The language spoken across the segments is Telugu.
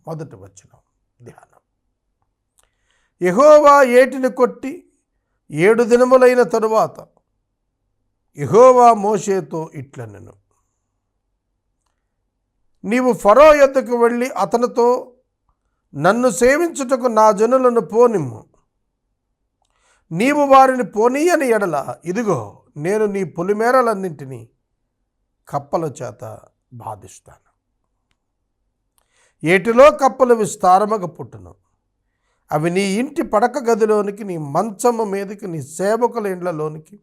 మొదటి వచనం ధ్యానం. యెహోవా ఏటిని కొట్టి 7 దినములైన తరువాత యెహోవా మోషేతో ఇట్లనెను, నీవు ఫరో యొద్దకు వెళ్ళి అతనితో, నన్ను సేవించుటకు నా జనులను పోనిమ్ము. నీవు వారిని పోనీయని ఎడల, ఇదిగో నేను నీ పొలిమేరలన్నింటినీ కప్పల చేత బాధిస్తాను. ఏటిలో కప్పలు విస్తారముగా పుట్టును. అవి నీ ఇంటి పడక గదిలోనికి, నీ మంచము మీదకి, నీ సేవకుల ఇండ్లలోనికి,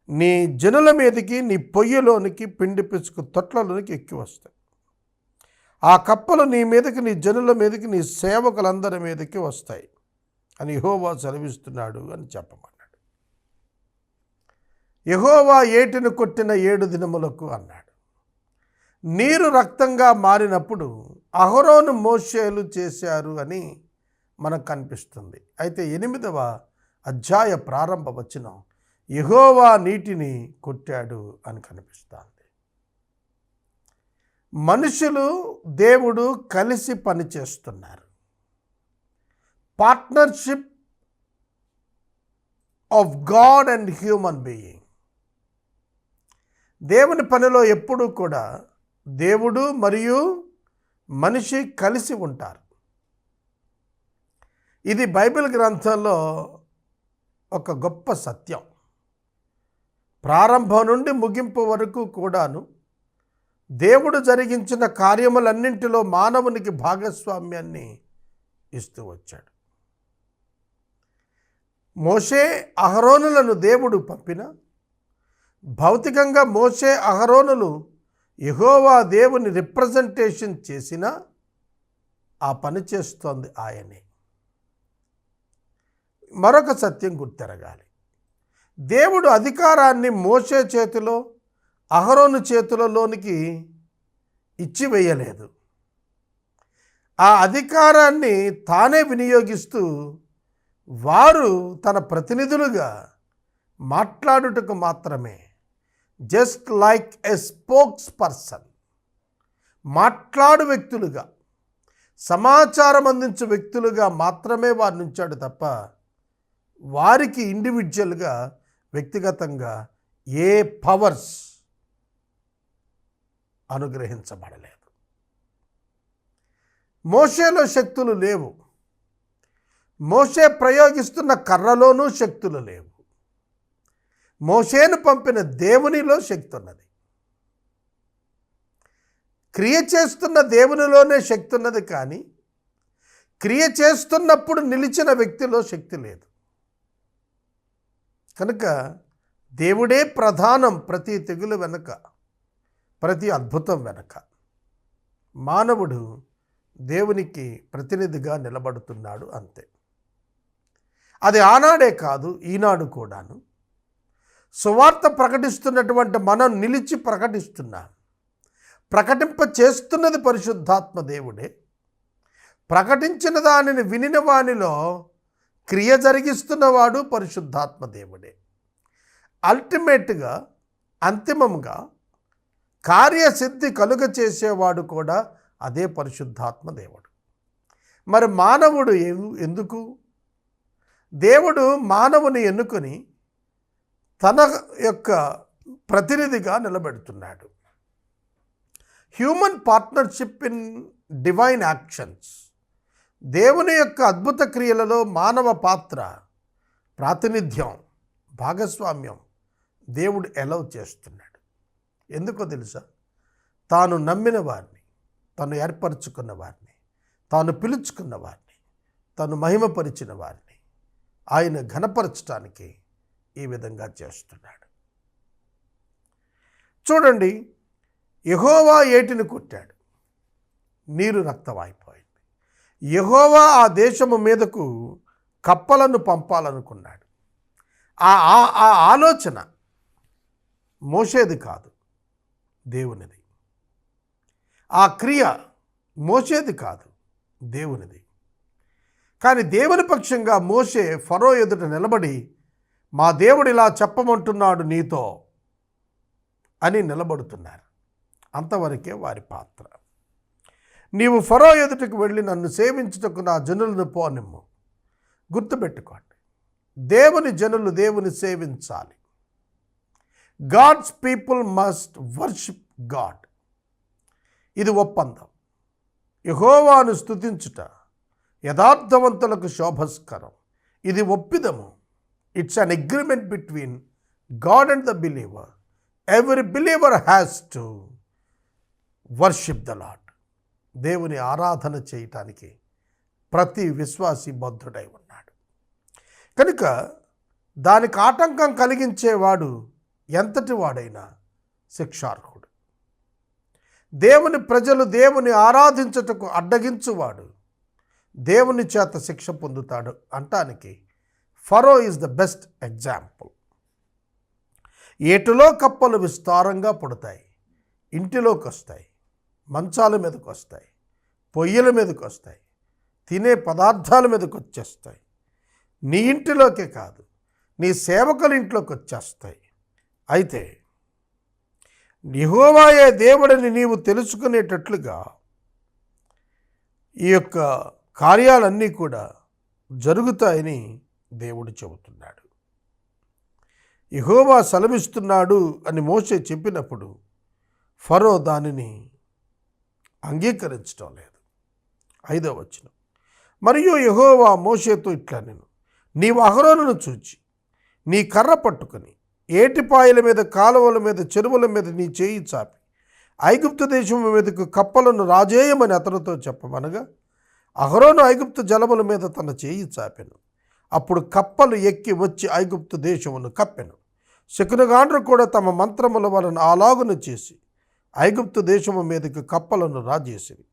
నీ జనుల మీదకి, నీ పొయ్యిలోనికి, పిండి పిసుకు తొట్లలోనికి ఎక్కి వస్తాయి. ఆ కప్పలు నీ మీదకి, నీ జనుల మీదకి, నీ సేవకులందరి మీదకి వస్తాయి అని యెహోవా సెలవిస్తున్నాడు అని చెప్పమన్నాడు. యెహోవా ఏటిని కొట్టిన 7 దినములకు అన్నాడు. నీరు రక్తంగా మారినప్పుడు అహరోను మోషేలు చేశారు అని మనకు కనిపిస్తుంది. అయితే 8వ అధ్యాయ ప్రారంభ వచనం యెహోవా నీటిని కొట్టాడు అని కనిపిస్తుంది. మనుషులు దేవుడు కలిసి పనిచేస్తున్నారు. Partnership of God and human being. దేవుని పనిలో ఎప్పుడూ కూడా దేవుడు మరియు మనిషి కలిసి ఉంటారు. ఇది బైబిల్ గ్రంథంలో ఒక గొప్ప సత్యం. ప్రారంభం నుండి ముగింపు వరకు కూడాను దేవుడు జరిగించిన కార్యములన్నింటిలో మానవునికి భాగస్వామ్యాన్ని ఇస్తూ వచ్చాడు. మోషే అహరోనులను దేవుడు పంపిన, భౌతికంగా మోషే అహరోనులు యెహోవా దేవుని రిప్రజెంటేషన్ చేసిన ఆ పని చేస్తోంది ఆయనే. మరొక సత్యం గుర్తెరగాలి. దేవుడు అధికారాన్ని మోషే చేతిలో, అహరోను చేతులలోనికి ఇచ్చివేయలేదు. ఆ అధికారాన్ని తానే వినియోగిస్తూ వారు తన ప్రతినిధులుగా మాట్లాడుటకు మాత్రమే, just like a spokes person, మాట్లాడు వ్యక్తులుగా, సమాచారం అందించే వ్యక్తులుగా మాత్రమే వారిని ఉంచాడు తప్ప వారికి ఇండివిజువల్గా, వ్యక్తిగతంగా ఏ పవర్స్ అనుగ్రహించబడలేదు. మోషేలో శక్తులు లేవు. మోషే ప్రయోగిస్తున్న కర్రలోనూ శక్తులు లేవు. మోషేను పంపిన దేవునిలో శక్తి ఉన్నది. క్రియ చేస్తున్న దేవునిలోనే శక్తి ఉన్నది, కానీ క్రియ చేస్తున్నప్పుడు నిలిచిన వ్యక్తిలో శక్తి లేదు. కనుక దేవుడే ప్రధానం ప్రతి తెగులు వెనుక, ప్రతి అద్భుతం వెనుక. మానవుడు దేవునికి ప్రతినిధిగా నిలబడుతున్నాడు అంతే. అది ఆనాడే కాదు, ఈనాడు కూడాను. సువార్త ప్రకటిస్తున్నటువంటి మనం నిలిచి ప్రకటిస్తున్నాం. ప్రకటింప చేస్తున్నది పరిశుద్ధాత్మ దేవుడే. ప్రకటించిన దానిని వినిన వానిలో క్రియ జరిగిస్తున్నవాడు పరిశుద్ధాత్మ దేవుడే. అల్టిమేట్గా, అంతిమంగా కార్యసిద్ధి కలుగ చేసేవాడు కూడా అదే పరిశుద్ధాత్మ దేవుడు. మరి మానవుడు ఎందుకు? దేవుడు మానవుని ఎన్నుకొని తన యొక్క ప్రతినిధిగా నిలబెడుతున్నాడు. Human partnership in divine actions. దేవుని యొక్క అద్భుత క్రియలలో మానవ పాత్ర, ప్రాతినిధ్యం, భాగస్వామ్యం దేవుడు ఎలవ్ చేస్తున్నాడు. ఎందుకో తెలుసా? తాను నమ్మిన వారిని, తాను ఏర్పరచుకున్న వారిని, తాను పిలుచుకున్న వారిని, తాను మహిమపరిచిన వారిని ఆయన ఘనపరచడానికి ఈ విధంగా చేస్తున్నాడు. చూడండి, యెహోవా ఏటిని కొట్టాడు, నీరు రక్తమైపోయింది. యెహోవా ఆ దేశము మీదకు కప్పలను పంపాలనుకున్నాడు. ఆ ఆలోచన మోషేది కాదు, దేవునిది. ఆ క్రియ మోషేది కాదు, దేవునిది. కానీ దేవుని పక్షంగా మోషే ఫరో ఎదుట నిలబడి, మా దేవుడు ఇలా చెప్పమంటున్నాడు నీతో అని నిలబడుతున్నారు. అంతవరకే వారి పాత్ర. నీవు ఫరో ఎదుటకు వెళ్ళి నన్ను సేవించుటకు నా జనులను పోనిమ్ము. గుర్తుపెట్టుకోండి, దేవుని జనులు దేవుని సేవించాలి. God's people must worship God. ఇది ఒప్పందం. యెహోవాను స్తుతించుట యథార్థవంతులకు శోభస్కరం. ఇది ఒప్పిదము. It's an agreement between God and the believer. Every believer has to worship the lord. దేవుని ఆరాధన చేయటానికి ప్రతి విశ్వాసి బద్ధుడై ఉన్నాడు. కనుక దానికి ఆటంకం కలిగించేవాడు ఎంతటి వాడైనా శిక్షార్హుడు. దేవుని ప్రజలు దేవుని ఆరాధించుటకు అడ్డగించువాడు దేవుని చేత శిక్ష పొందుతాడు అంటానికి ఫరో ఈజ్ ద బెస్ట్ ఎగ్జాంపుల్. ఏటిలో కప్పలు విస్తారంగా పుడతాయి, ఇంటిలోకి వస్తాయి, మంచాల మీదకి వస్తాయి, పొయ్యిల మీదకి వస్తాయి, తినే పదార్థాల మీదకి వచ్చేస్తాయి. నీ ఇంటిలోకే కాదు, నీ సేవకుల ఇంట్లోకి వచ్చేస్తాయి. అయితే యెహోవాయే దేవుడని నీవు తెలుసుకునేటట్లుగా ఈ యొక్క కార్యాలన్నీ కూడా జరుగుతాయని దేవుడు చెబుతున్నాడు. యెహోవా సెలవిస్తున్నాడు అని మోషే చెప్పినప్పుడు ఫరో దానిని అంగీకరించడం లేదు. 5వ వచనం, మరియు యెహోవా మోషేతో ఇట్లా నేను నీవు అహరోనును చూచి నీ కర్ర పట్టుకొని ఏటిపాయల మీద, కాలువల మీద, చెరువుల మీద నీ చేయి చాపి ఐగుప్తు దేశం మీదకు కప్పలను రాజేయమని అతనితో చెప్పమనగా అహరోను ఐగుప్తు జలముల మీద తన చేయి చాపెను. అప్పుడు కప్పలు ఎక్కి వచ్చి ఐగుప్తు దేశమును కప్పెను. శకునగాండ్రు కూడా తమ మంత్రముల వలన అలాగును చేసి ఐగుప్తు దేశము మీదకు కప్పలను రాజేసిరి.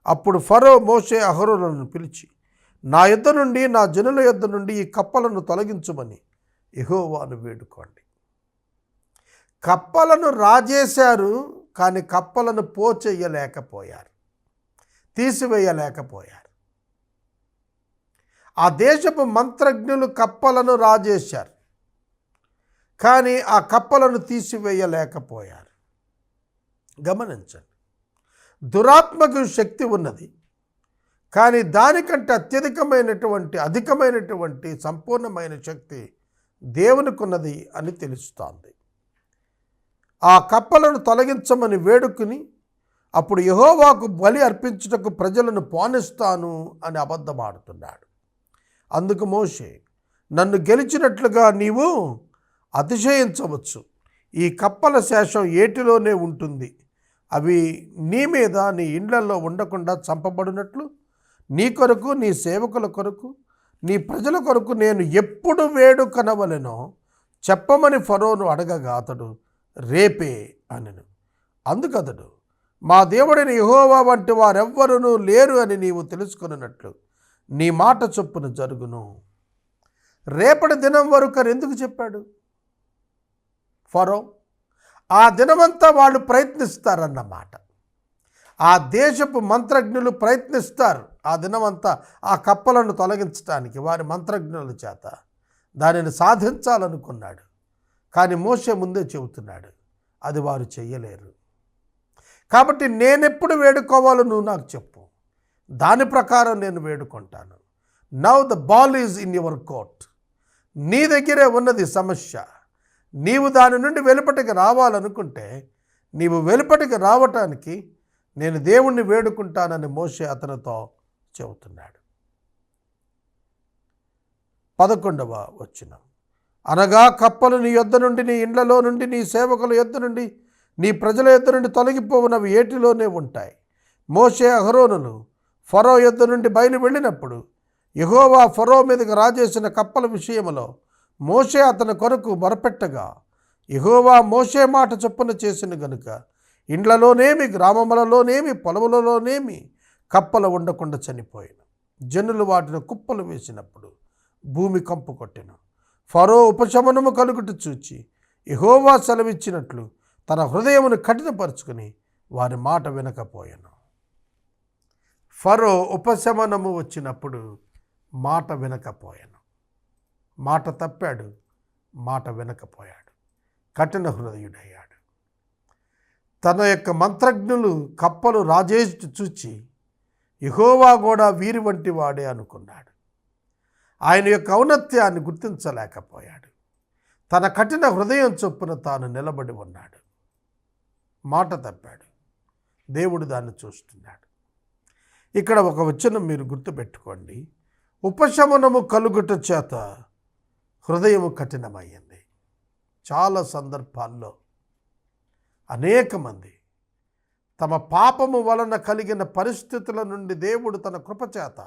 అప్పుడు ఫరో మోషే అహరోనులను పిలిచి నా యొద్ద నుండి, నా జనుల యొద్ద నుండి ఈ కప్పలను తొలగించుమని యెహోవాను వేడుకోండి. కప్పలను రాజేశారు, కానీ కప్పలను పోచెయ్యలేకపోయారు, తీసివేయలేకపోయారు. ఆ దేశపు మంత్రజ్ఞులు కప్పలను రాజేశారు, కానీ ఆ కప్పలను తీసివేయలేకపోయారు. గమనించండి, దురాత్మకు శక్తి ఉన్నది, కానీ దానికంటే అధికమైనటువంటి సంపూర్ణమైన శక్తి దేవునికి ఉన్నది అని తెలుస్తోంది. ఆ కప్పలను తొలగించమని వేడుకుని అప్పుడు యెహోవాకు బలి అర్పించుటకు ప్రజలను పోనిస్తాను అని అబద్ధమాడుతున్నాడు. అందుకు మోషే, నన్ను గెలిచినట్లుగా నీవు అతిశయించవచ్చు. ఈ కప్పల శేషం ఏటిలోనే ఉంటుంది. అవి నీ మీద, నీ ఇండ్లలో ఉండకుండా చంపబడినట్లు నీ కొరకు, నీ సేవకుల కొరకు, నీ ప్రజల కొరకు నేను ఎప్పుడు వేడుకనవలెనో చెప్పమని ఫరోను అడగగా అతడు రేపే అనెను. అందుకతడు, మా దేవుడైన యెహోవా వంటి వారెవ్వరూ లేరు అని నీవు తెలుసుకున్నట్లు నీ మాట చొప్పున జరుగును. రేపటి దినం వరకు అని ఎందుకు చెప్పాడు ఫరో? ఆ దినమంతా వాళ్ళు ప్రయత్నిస్తారన్నమాట. ఆ దేశపు మంత్రజ్ఞులు ప్రయత్నిస్తారు ఆ దినమంతా ఆ కప్పలను తొలగించడానికి. వారి మంత్రజ్ఞుల చేత దానిని సాధించాలనుకున్నాడు. కానీ మోషే ముందే చెబుతున్నాడు, అది వారు చెయ్యలేరు. కాబట్టి నేనెప్పుడు వేడుకోవాలో నువ్వు నాకు చెప్పు, దాని ప్రకారం నేను వేడుకుంటాను. Now the ball is in your court. నీ దగ్గరే ఉన్నది సమస్య. నీవు దాని నుండి వెలుపటికి రావాలనుకుంటే నీవు వెలుపటికి రావటానికి నేను దేవుణ్ణి వేడుకుంటానని మోషే అతనితో చెబుతున్నాడు. 11వ వచనం, అనగా కప్పలు నీ యొద్ద నుండి, నీ ఇండ్లలో నుండి, నీ సేవకుల యొద్ద నుండి, నీ ప్రజల యొద్ద నుండి తొలగిపోవునవి ఏటిలోనే ఉంటాయి. మోషే అహరోనులు ఫరో యొద్ద నుండి బయలు వెళ్ళినప్పుడు యెహోవా ఫరో మీదకి రాజేసిన కప్పల విషయంలో మోషే అతని కొరకు మొరపెట్టగా యెహోవా మోషే మాట చొప్పున చేసిన గనుక ఇండ్లలోనేమి, గ్రామములలోనేమి, పొలములలోనేమి కప్పలు ఉండకుండా చనిపోయాను. జనులు వాటిని కుప్పలు వేసినప్పుడు భూమి కంపు కొట్టెను. ఫరో ఉపశమనము కలుగుట చూచి యెహోవా సెలవిచ్చినట్లు తన హృదయమును కఠినపరుచుకుని వారి మాట వినకపోయాను. ఫరో ఉపశమనము వచ్చినప్పుడు మాట వినకపోయాను. మాట తప్పాడు, మాట వినకపోయాడు, కఠిన హృదయుడయ్యాడు. తన యొక్క మంత్రజ్ఞులు కప్పలు రాజేసి చూచి యెహోవా కూడా వీరి వంటి వాడే అనుకున్నాడు. ఆయన యొక్క ఔన్నత్యాన్ని గుర్తించలేకపోయాడు. తన కఠిన హృదయం చొప్పున తాను నిలబడి ఉన్నాడు. మాట తప్పాడు. దేవుడు దాన్ని చూస్తున్నాడు. ఇక్కడ ఒక వచనం మీరు గుర్తుపెట్టుకోండి. ఉపశమనము కలుగుట చేత హృదయము కఠినమయ్యింది. చాలా సందర్భాల్లో అనేక మంది తమ పాపము వలన కలిగిన పరిస్థితుల నుండి దేవుడు తన కృపచేత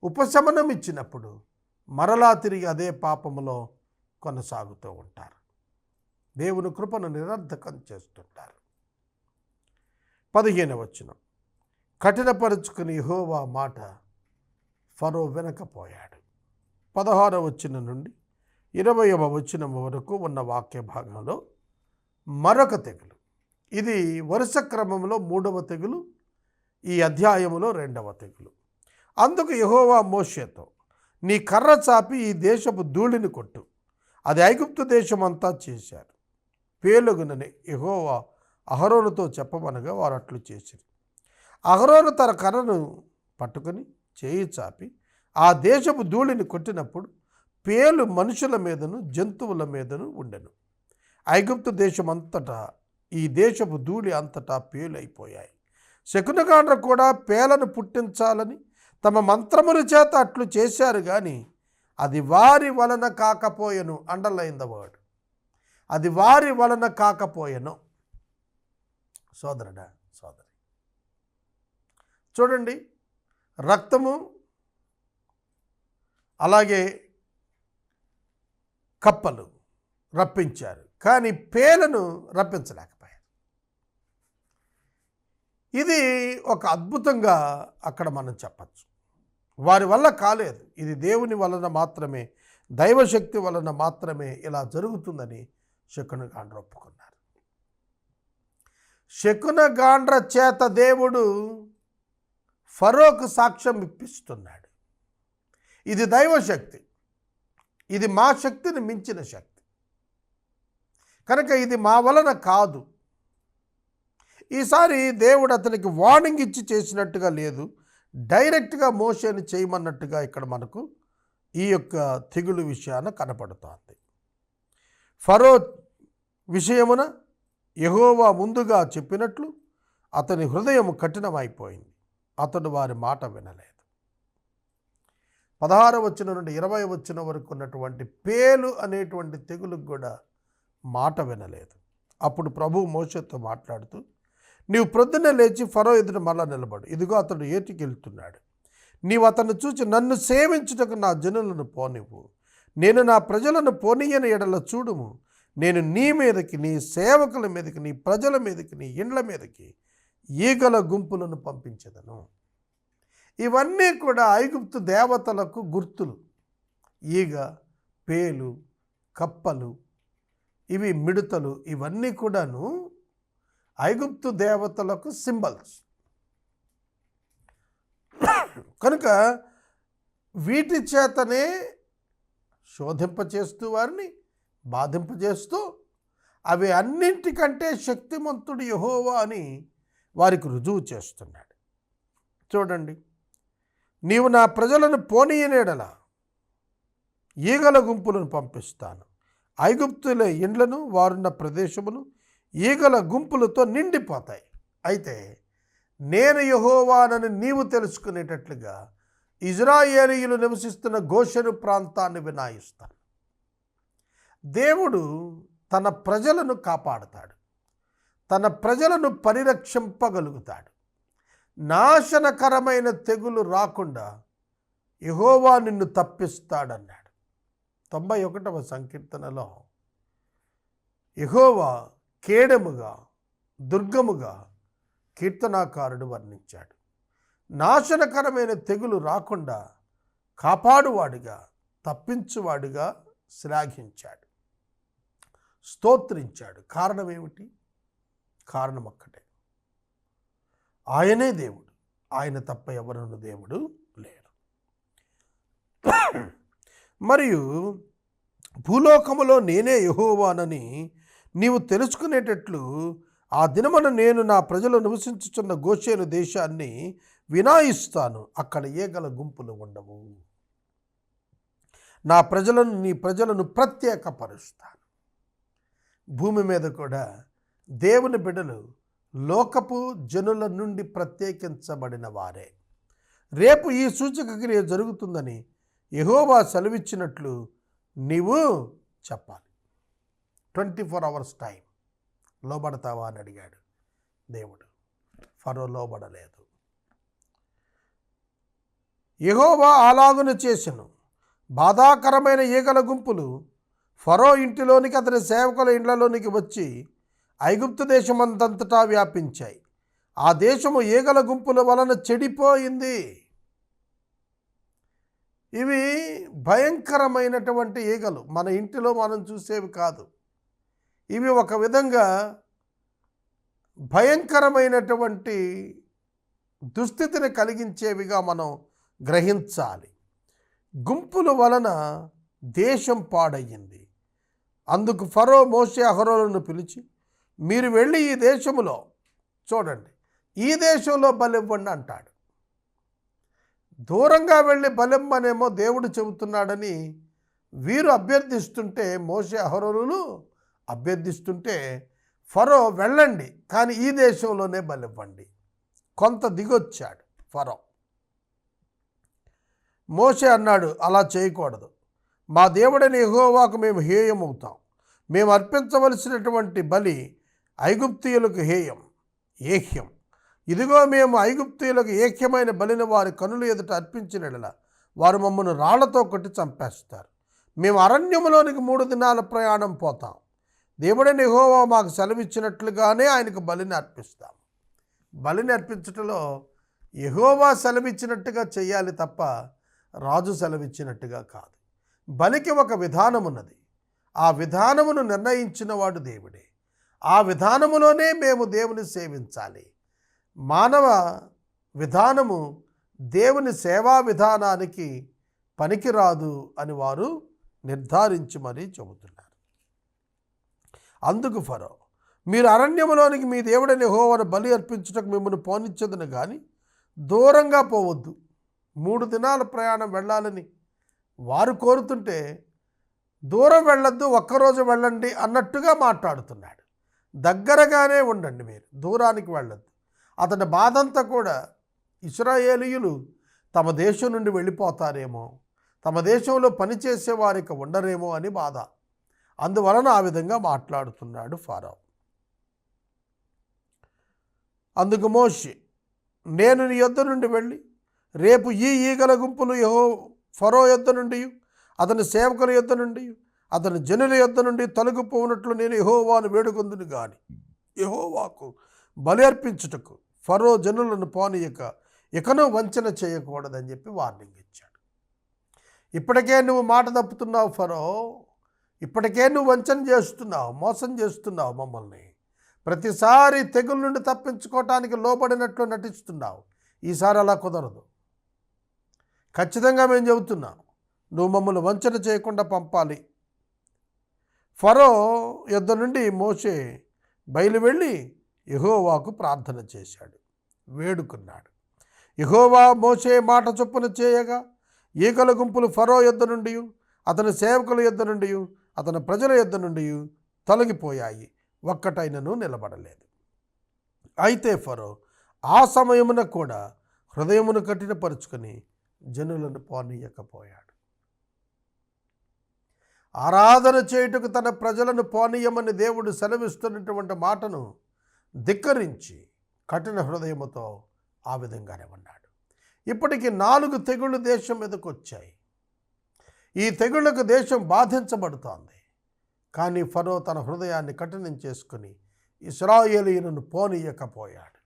ఉపశమనం ఇచ్చినప్పుడు మరలా తిరిగి అదే పాపములో కొనసాగుతూ ఉంటారు. దేవుని కృపను నిరర్ధకం చేస్తుంటారు. 15వ వచనం, కఠినపరుచుకుని యెహోవా మాట ఫరో వినకపోయాడు. 16వ వచనం నుండి 20వ వచనం వరకు ఉన్న వాక్య భాగంలో మరొక తెగులు. ఇది వరుస క్రమంలో 3వ తెగులు, ఈ అధ్యాయములో 2వ తెగులు. అందుకు యెహోవా మోషేతో, నీ కర్ర చాపి ఈ దేశపు ధూళిని కొట్టు. అది ఐగుప్తు దేశమంతా చేశారు. పేలుగునని యెహోవా అహరోనుతో చెప్పమనగా వారు అట్లు చేశారు. అహరోను తన కర్రను పట్టుకొని చేయి చాపి ఆ దేశపు ధూళిని కొట్టినప్పుడు పేలు మనుషుల మీదను జంతువుల మీదను ఉండెను. ఐగుప్తు దేశమంతటా ఈ దేశపు ధూళి అంతటా పేలు అయిపోయాయి. శకునగాండ్ర కూడా పేలను పుట్టించాలని తమ మంత్రముల చేత అట్లు చేశారు, కానీ అది వారి వలన కాకపోయెను. అండర్లైన్ ద వర్డ్, అది వారి వలన కాకపోయెను. సోదరుడా, సోదరి, చూడండి, రక్తము అలాగే కప్పలు రప్పించారు, కానీ పేలను రప్పించలేకపోయారు. ఇది ఒక అద్భుతంగా అక్కడ మనం చెప్పచ్చు. వారి వల్ల కాలేదు, ఇది దేవుని వలన మాత్రమే, దైవశక్తి వలన మాత్రమే ఇలా జరుగుతుందని శకునగాండ్ర ఒప్పుకున్నారు. శకునగాండ్ర చేత దేవుడు ఫరోకు సాక్ష్యం ఇప్పిస్తున్నాడు. ఇది దైవశక్తి, ఇది మా శక్తిని మించిన శక్తి, కనుక ఇది మా వలన కాదు. ఈసారి దేవుడు అతనికి వార్నింగ్ ఇచ్చి చేసినట్టుగా లేదు, డైరెక్ట్గా మోషేని చేయమన్నట్టుగా ఇక్కడ మనకు ఈ యొక్క తెగులు విషయాన కనపడుతోంది. ఫరో విషయమున యెహోవా ముందుగా చెప్పినట్లు అతని హృదయం కఠినమైపోయింది, అతడు వారి మాట వినలేదు. 16వ వచనం నుండి 20వ వచనం వరకు ఉన్నటువంటి పేలు అనేటువంటి తెగులుకు కూడా మాట వినలేదు. అప్పుడు ప్రభువు మోషేతో మాట్లాడుతూ, నీవు ప్రొద్దున లేచి ఫరో ఎదుట మళ్ళా నిలబడు. ఇదిగో అతడు ఏటికి వెళ్తున్నాడు. నీవు అతన్ని చూచి నన్ను సేవించుటకు నా జనులను పోనివ్వు. నేను నా ప్రజలను పోనీయని ఎడల చూడుము, నేను నీ మీదకి, నీ సేవకుల మీదకి, నీ ప్రజల మీదకి, నీ ఇండ్ల మీదకి ఈగల గుంపులను పంపించదను. ఇవన్నీ కూడా ఐగుప్తు దేవతలకు గుర్తులు. ఈగ, పేలు, కప్పలు, ఇవి మిడతలు, ఇవన్నీ కూడాను ఐగుప్తు దేవతలకు సింబల్స్. కనుక వీటి చేతనే శోధింపచేస్తూ వారిని బాధింపజేస్తూ అవి అన్నింటికంటే శక్తిమంతుడు యెహోవా అని వారికి రుజువు చేస్తున్నాడు. చూడండి, నీవు నా ప్రజలను పోనీయనేడల ఈగల గుంపులను పంపిస్తాను. ఐగుప్తుల ఇండ్లను, వారున్న ప్రదేశమును ఈగల గుంపులతో నిండిపోతాయి. అయితే నేను యెహోవానని నీవు తెలుసుకునేటట్లుగా ఇజ్రాయేలీయులు నివసిస్తున్న గోషెను ప్రాంతాన్ని వినాయిస్తాను. దేవుడు తన ప్రజలను కాపాడుతాడు, తన ప్రజలను పరిరక్షింపగలుగుతాడు. నాశనకరమైన తెగులు రాకుండా యెహోవా నిన్ను తప్పిస్తాడన్నాడు. 91వ సంకీర్తనలో యెహోవా కేడముగా, దుర్గముగా కీర్తనాకారుడు వర్ణించాడు. నాశనకరమైన తెగులు రాకుండా కాపాడువాడిగా, తప్పించువాడిగా శ్లాఘించాడు, స్తోత్రించాడు. కారణం ఏమిటి? కారణం ఒక్కటే, ఆయనే దేవుడు, ఆయన తప్ప ఎవరున్న దేవుడు లేరు. మరియు భూలోకములో నేనే యెహోవానని నీవు తెలుసుకునేటట్లు ఆ దినమున నేను నా ప్రజలు నివసించుచున్న గోషేను దేశాన్ని వినాయిస్తాను, అక్కడ ఈగల గుంపులు ఉండవు. నా ప్రజలను నీ ప్రజలను ప్రత్యేకపరుస్తాను. భూమి మీద కూడా దేవుని బిడ్డలు లోకపు జనుల నుండి ప్రత్యేకించబడిన వారే. రేపు ఈ సూచక క్రియ జరుగుతుందని యెహోవా సెలవిచ్చినట్లు నీవు చెప్పాలి. 24 hours టైం. లోబడతావా అని అడిగాడు దేవుడు. ఫరో లోబడలేదు. యెహోవా అలాగున చేసెను. బాధాకరమైన ఈగల గుంపులు ఫరో ఇంటిలోనికి అతని సేవకుల ఇండ్లలోనికి వచ్చి ఐగుప్తు దేశమంతటా వ్యాపించాయి. ఆ దేశము ఈగల గుంపుల వలన చెడిపోయింది. ఇవి భయంకరమైనటువంటి ఈగలు, మన ఇంటిలో మనం చూసేవి కాదు. ఇవి ఒక విధంగా భయంకరమైనటువంటి దుస్థితిని కలిగించేవిగా మనం గ్రహించాలి. గుంపుల వలన దేశం పాడయ్యింది. అందుకు ఫరో మోషే అహరోనులను పిలిచి, మీరు వెళ్ళి ఈ దేశంలో చూడండి, ఈ దేశంలో బలివ్వండి అంటాడు. దూరంగా వెళ్ళి బలిమ్మనేమో దేవుడు చెబుతున్నాడని వీరు అభ్యర్థిస్తుంటే, మోషే అహరోనులు అభ్యర్థిస్తుంటే ఫరో వెళ్ళండి కానీ ఈ దేశంలోనే బలివ్వండి. కొంత దిగొచ్చాడు ఫరో. మోషే అన్నాడు, అలా చేయకూడదు. మా దేవుడైన యెహోవాకు మేము హేయమవుతాం. మేము అర్పించవలసినటువంటి బలి ఐగుప్తీయులకు ఏహ్యం. ఇదిగో మేము ఐగుప్తీయులకు ఏహ్యమైన బలిని వారి కనుల ఎదుట అర్పించినట్లా వారు మమ్మల్ని రాళ్లతో కొట్టి చంపేస్తారు. మేము అరణ్యములోనికి 3 దినాల ప్రయాణం పోతాం. దేవుడైన యెహోవా మాకు సెలవిచ్చినట్లుగానే ఆయనకు బలిని అర్పిస్తాం. బలిని అర్పించటంలో యెహోవా సెలవిచ్చినట్టుగా చేయాలి తప్ప రాజు సెలవిచ్చినట్టుగా కాదు. బలికి ఒక విధానం ఉన్నది. ఆ విధానమును నిర్ణయించిన వాడు దేవుడే. ఆ విధానములోనే మేము దేవుని సేవించాలి. మానవ విధానము దేవుని సేవా విధానానికి పనికిరాదు అని వారు నిర్ధారించి మరీ చెబుతున్నారు. అందుకు ఫరో, మీరు అరణ్యములోనికి మీ దేవుడైన యెహోవాను బలి అర్పించుటకు మిమ్మల్ని పోనిచ్చదును కానీ దూరంగా పోవద్దు. 3 దినాల ప్రయాణం వెళ్ళాలని వారు కోరుతుంటే దూరం వెళ్ళొద్దు, ఒక్కరోజు వెళ్ళండి అన్నట్టుగా మాట్లాడుతున్నాడు. దగ్గరగానే ఉండండి, మీరు దూరానికి వెళ్ళొద్దు. అతని బాధంతా కూడా ఇశ్రాయేలీయులు తమ దేశం నుండి వెళ్ళిపోతారేమో, తమ దేశంలో పనిచేసే వారికి ఉండరేమో అని బాధ. అందువలన ఆ విధంగా మాట్లాడుతున్నాడు ఫరో. అందుకు మోషే, నేను నీ యొద్ద నుండి వెళ్ళి రేపు ఈ ఈగల గుంపులు ఫరో యొద్ద నుండి, అతని సేవకుల యొద్ద నుండి, అతని జనుల యొద్ద నుండి తొలగిపోనట్లు నేను యెహోవాను వేడుకొందును గాని యెహోవాకు బలి అర్పించుటకు ఫరో జనులను పోనీయక ఇకను వంచన చేయకూడదని చెప్పి వార్నింగ్ ఇచ్చాడు. ఇప్పటికే నువ్వు మాట తప్పుతున్నావు ఫరో, ఇప్పటికే నువ్వు వంచన చేస్తున్నావు, మోసం చేస్తున్నావు మమ్మల్ని. ప్రతిసారి తెగుల నుండి తప్పించుకోవటానికి లోబడినట్లు నటిస్తున్నావు. ఈసారి అలా కుదరదు. ఖచ్చితంగా మేము చెబుతున్నాం, నువ్వు మమ్మల్ని వంచన చేయకుండా పంపాలి. ఫరో యొద్ద నుండి మోషే బయలు వెళ్ళి యెహోవాకు ప్రార్థన చేశాడు, వేడుకున్నాడు. యెహోవా మోషే మాట చొప్పున చేయగా ఈగల గుంపులు ఫరో యొద్ద నుండి, అతని సేవకుల యొద్ద నుండి, అతని ప్రజల యొద్ద నుండి తొలగిపోయాయి, ఒక్కటైనను నిలబడలేదు. అయితే ఫరో ఆ సమయమున కూడా హృదయమును కఠినపరుచుకొని జనులను పోనీయకపోయాడు. ఆరాధన చేయుటకు తన ప్రజలను పోనీయమని దేవుడు సెలవిస్తున్నటువంటి మాటను ధిక్కరించి కఠిన హృదయముతో ఆ విధంగానే ఉన్నాడు. ఇప్పటికి 4 తెగుళ్ళు దేశం మీదకు వచ్చాయి. ఈ తెగుళ్లకు దేశం బాధించబడుతోంది. కానీ ఫరో తన హృదయాన్ని కఠినం చేసుకుని ఇశ్రాయేలీయులను పోనీయకపోయాడు.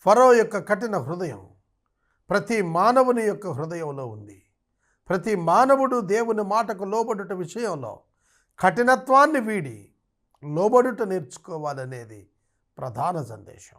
ఫరో యొక్క కఠిన హృదయం ప్రతి మానవుని యొక్క హృదయంలో ఉంది. ప్రతి మానవుడు దేవుని మాటకు లోబడుట విషయంలో కఠినత్వాన్ని వీడి లోబడుట నేర్చుకోవాలనేది ప్రధాన సందేశం.